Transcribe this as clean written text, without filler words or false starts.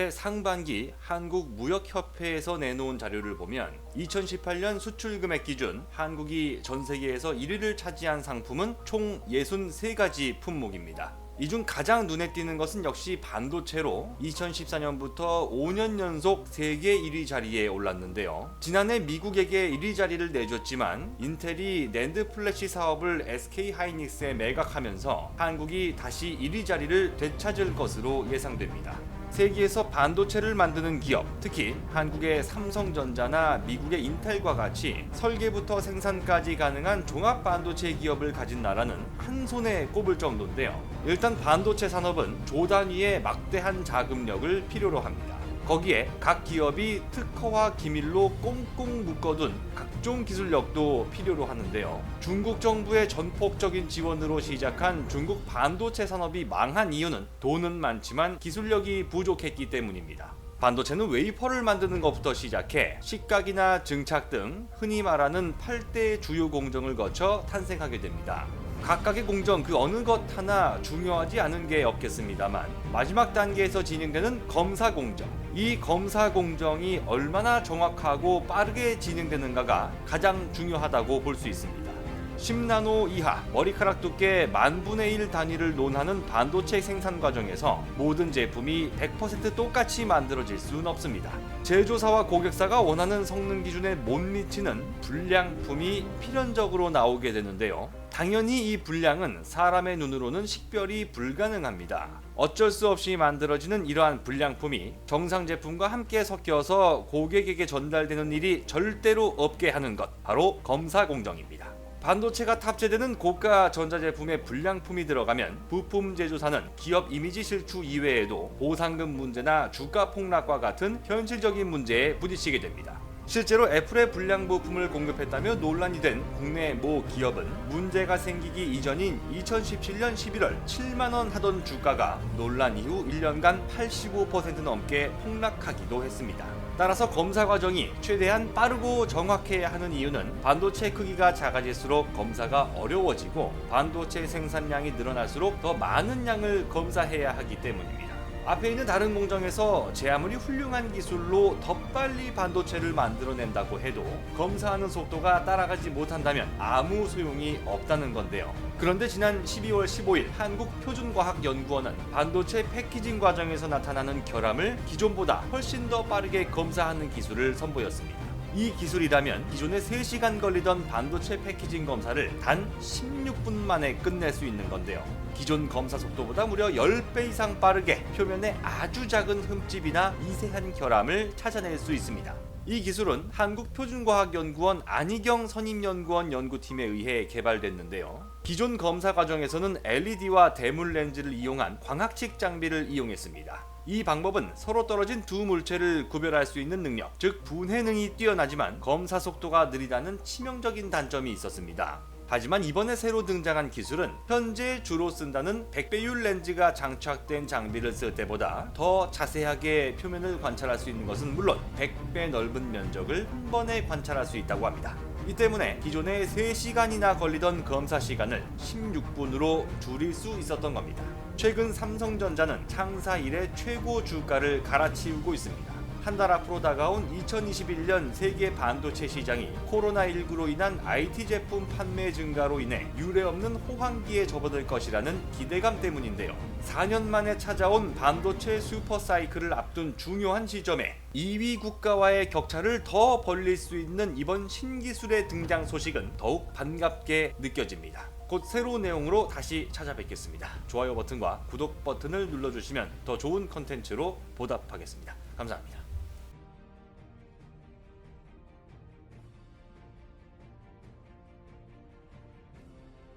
올해 상반기 한국무역협회에서 내놓은 자료를 보면 2018년 수출금액 기준 한국이 전 세계에서 1위를 차지한 상품은 총 63가지 품목입니다. 이 중 가장 눈에 띄는 것은 역시 반도체로 2014년부터 5년 연속 세계 1위 자리에 올랐는데요. 지난해 미국에게 1위 자리를 내줬지만 인텔이 낸드 플래시 사업을 SK 하이닉스에 매각하면서 한국이 다시 1위 자리를 되찾을 것으로 예상됩니다. 세계에서 반도체를 만드는 기업, 특히 한국의 삼성전자나 미국의 인텔과 같이 설계부터 생산까지 가능한 종합 반도체 기업을 가진 나라는 한 손에 꼽을 정도인데요. 일단 반도체 산업은 조 단위의 막대한 자금력을 필요로 합니다. 거기에 각 기업이 특허와 기밀로 꽁꽁 묶어둔 각종 기술력도 필요로 하는데요. 중국 정부의 전폭적인 지원으로 시작한 중국 반도체 산업이 망한 이유는 돈은 많지만 기술력이 부족했기 때문입니다. 반도체는 웨이퍼를 만드는 것부터 시작해 식각이나 증착 등 흔히 말하는 8대 주요 공정을 거쳐 탄생하게 됩니다. 각각의 공정 그 어느 것 하나 중요하지 않은 게 없겠습니다만 마지막 단계에서 진행되는 검사 공정, 이 검사 공정이 얼마나 정확하고 빠르게 진행되는가가 가장 중요하다고 볼 수 있습니다. 10나노 이하 머리카락 두께 10,000분의 1 단위를 논하는 반도체 생산 과정에서 모든 제품이 100% 똑같이 만들어질 수는 없습니다. 제조사와 고객사가 원하는 성능 기준에 못 미치는 불량품이 필연적으로 나오게 되는데요. 당연히 이 불량은 사람의 눈으로는 식별이 불가능합니다. 어쩔 수 없이 만들어지는 이러한 불량품이 정상 제품과 함께 섞여서 고객에게 전달되는 일이 절대로 없게 하는 것, 바로 검사 공정입니다. 반도체가 탑재되는 고가 전자제품에 불량품이 들어가면 부품 제조사는 기업 이미지 실추 이외에도 보상금 문제나 주가 폭락과 같은 현실적인 문제에 부딪히게 됩니다. 실제로 애플의 불량 부품을 공급했다며 논란이 된 국내 모 기업은 문제가 생기기 이전인 2017년 11월 7만원 하던 주가가 논란 이후 1년간 85% 넘게 폭락하기도 했습니다. 따라서 검사 과정이 최대한 빠르고 정확해야 하는 이유는 반도체 크기가 작아질수록 검사가 어려워지고 반도체 생산량이 늘어날수록 더 많은 양을 검사해야 하기 때문입니다. 앞에 있는 다른 공정에서 제 아무리 훌륭한 기술로 더 빨리 반도체를 만들어낸다고 해도 검사하는 속도가 따라가지 못한다면 아무 소용이 없다는 건데요. 그런데 지난 12월 15일 한국표준과학연구원은 반도체 패키징 과정에서 나타나는 결함을 기존보다 훨씬 더 빠르게 검사하는 기술을 선보였습니다. 이 기술이라면 기존에 3시간 걸리던 반도체 패키징 검사를 단 16분 만에 끝낼 수 있는 건데요. 기존 검사 속도보다 무려 10배 이상 빠르게 표면에 아주 작은 흠집이나 미세한 결함을 찾아낼 수 있습니다. 이 기술은 한국표준과학연구원 안희경 선임연구원 연구팀에 의해 개발됐는데요. 기존 검사 과정에서는 LED와 대물 렌즈를 이용한 광학칙 장비를 이용했습니다. 이 방법은 서로 떨어진 두 물체를 구별할 수 있는 능력, 즉 분해능이 뛰어나지만 검사 속도가 느리다는 치명적인 단점이 있었습니다. 하지만 이번에 새로 등장한 기술은 현재 주로 쓴다는 백배율 렌즈가 장착된 장비를 쓸 때보다 더 자세하게 표면을 관찰할 수 있는 것은 물론 100배 넓은 면적을 한 번에 관찰할 수 있다고 합니다. 이 때문에 기존에 3시간이나 걸리던 검사 시간을 16분으로 줄일 수 있었던 겁니다. 최근 삼성전자는 창사 이래 최고 주가를 갈아치우고 있습니다. 한 달 앞으로 다가온 2021년 세계 반도체 시장이 코로나19로 인한 IT 제품 판매 증가로 인해 유례없는 호황기에 접어들 것이라는 기대감 때문인데요. 4년 만에 찾아온 반도체 슈퍼사이클을 앞둔 중요한 시점에 2위 국가와의 격차를 더 벌릴 수 있는 이번 신기술의 등장 소식은 더욱 반갑게 느껴집니다. 곧 새로운 내용으로 다시 찾아뵙겠습니다. 좋아요 버튼과 구독 버튼을 눌러주시면 더 좋은 컨텐츠로 보답하겠습니다. 감사합니다.